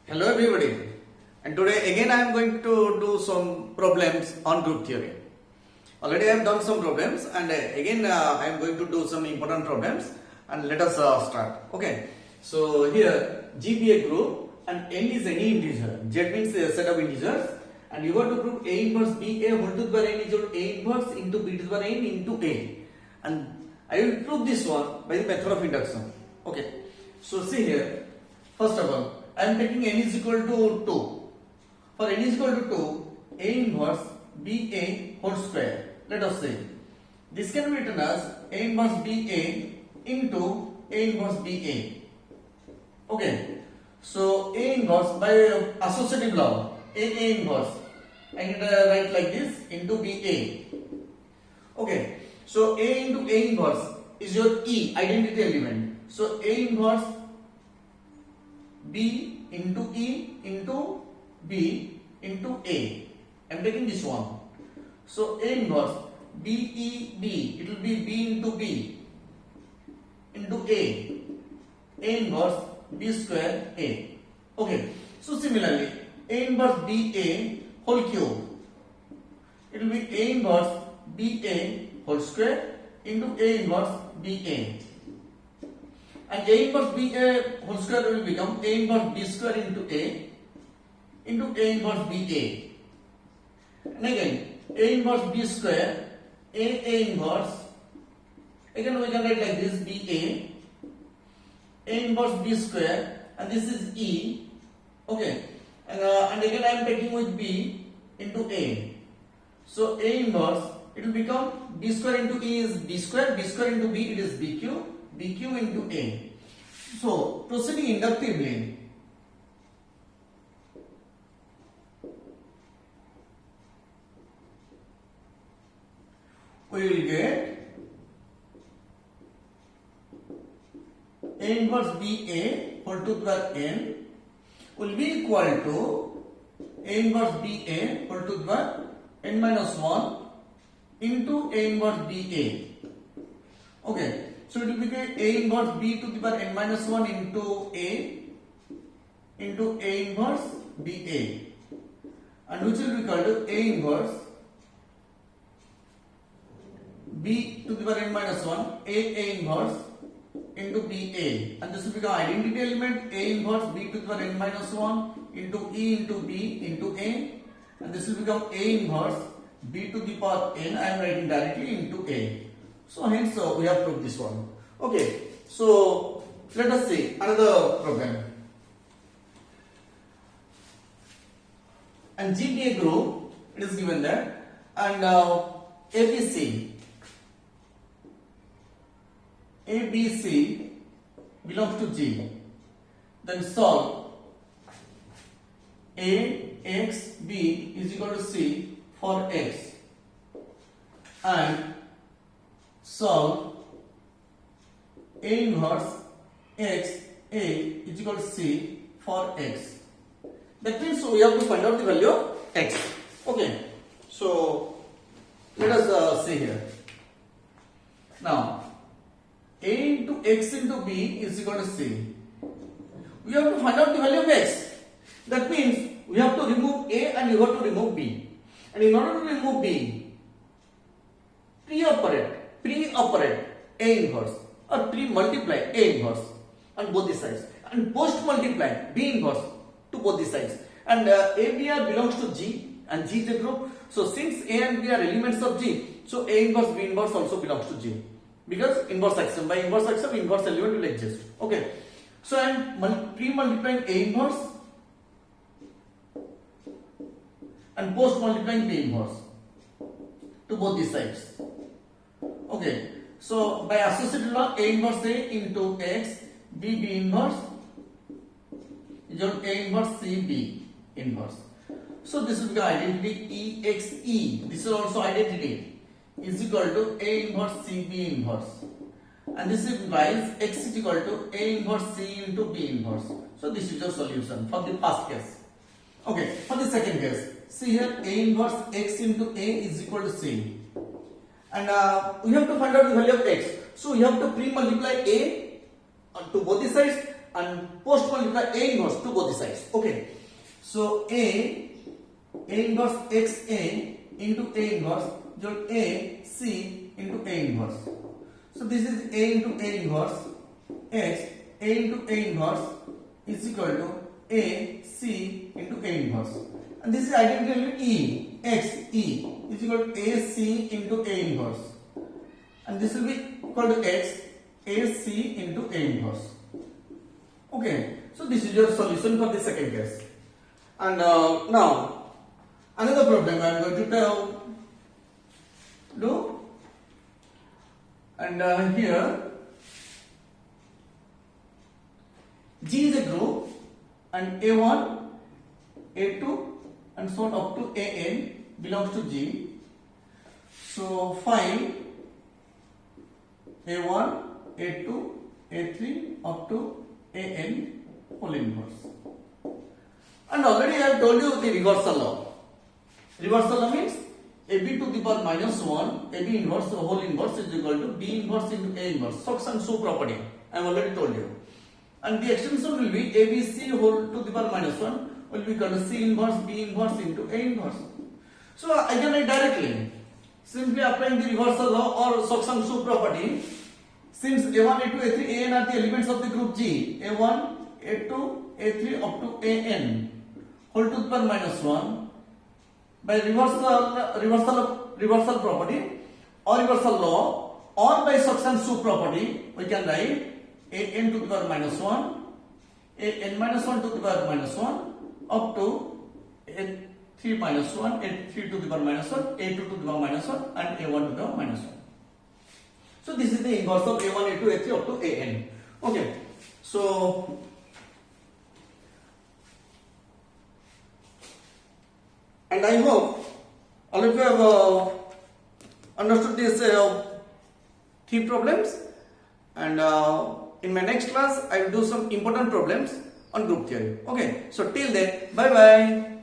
Hello everybody, and today again I am going to do some problems on group theory. Already I have done some problems and again I am going to do some important problems, and let us start. Okay, so here G be a group and n is any integer. Z means a set of integers, and you have to prove A inverse B A whole to the power n is equal to A inverse into B to the power n into A, and I will prove this one by the method of induction. Okay, so see here, first of all I am taking n is equal to 2. For n is equal to 2, A inverse BA whole square. Let us say this can be written as A inverse BA into A inverse BA. Okay, so A inverse by associative law, A inverse, I can write like this into BA. Okay, so A into A inverse is your E, identity element. So A inverse B into E into B into A. I am taking this one. So A inverse BEB, it will be B into B into A. A inverse B square A. Okay. So similarly, A inverse BA whole cube, it will be A inverse BA whole square into A inverse BA. And A inverse BA whole square will become A inverse B square into A inverse BA. And again, A inverse B square, A inverse, again we can write like this, BA, A inverse B square, and this is E. Okay, and again I am taking with B into A. So A inverse, it will become B square into E is B square into B, it is BQ into A. So proceeding inductively, we will get A inverse BA whole to the power n will be equal to A inverse BA whole to the power n minus 1 into A inverse BA. Okay. So it will become A inverse B to the power n minus 1 into A inverse BA, and which will be equal to A inverse B to the power n minus 1 A inverse into BA, and this will become identity element A inverse B to the power n minus 1 into E into B into A, and this will become A inverse B to the power n, I am writing directly, into A. So hence we have proved this one. Okay, so let us see another problem. And GPA group, it is given there, and ABC belongs to G. Then solve AXB is equal to C for X, and solve A inverse X A is equal to C for X. That means we have to find out the value of X. Okay, so let us see here. Now A into X into B is equal to C. We have to find out the value of X. That means we have to remove A and you have to remove B. And in order to remove B, pre-operate A inverse or pre-multiply A inverse on both the sides, and post-multiply B inverse to both the sides. And A, B are belongs to G, and G is a group. So since A and B are elements of G, so A inverse B inverse also belongs to G, because inverse axiom, by inverse axiom inverse element will exist. Okay, so I am pre-multiplying A inverse and post-multiplying B inverse to both these sides. Okay, so by associative law, A inverse A into X, B inverse is equal to A inverse C B inverse. So this will be identity EXE. This is also identity is equal to A inverse C B inverse, and this implies X is equal to A inverse C into B inverse. So this is your solution for the first case. Okay, for the second case, see here A inverse X into A is equal to C. And we have to find out the value of X. So we have to pre-multiply A to both the sides and post multiply A inverse to both the sides. Okay. So A inverse XA into A inverse equal A C into A inverse. So this is A into A inverse X A into A inverse is equal to A C into A inverse, and this is identical to E X E is equal to A C into A inverse, and this will be equal to X A C into A inverse. Okay, so this is your solution for the second case. And now another problem I am going to do, and here G is a group and A1, A2 and so on up to AN belongs to G. So find A1, A2, A3 up to AN whole inverse. And already I have told you the reversal law. Reversal law means AB to the power minus 1, AB inverse, the whole inverse is equal to B inverse into A inverse. Sox and Su property. I have already told you. And the extension will be ABC whole to the power minus 1 will be equal to C inverse B inverse into A inverse. So I can write directly. Simply applying the reversal law or Sox and Su property. Since A1, A2, A3, AN are the elements of the group G, A1, A2, A3 up to AN whole to the power minus 1, by reversal property or reversal law or by Sox and Su property, we can write AN to the power minus 1, AN minus 1 to the power minus 1 up to A3 minus 1, A3 to the power minus 1, A2 to the power minus 1 and A1 to the power minus 1. So this is the inverse of A1, A2, A3 up to AN. Okay. So and I hope all of you have understood these 3 problems, and in my next class I will do some important problems on group theory. Okay, so till then, bye bye.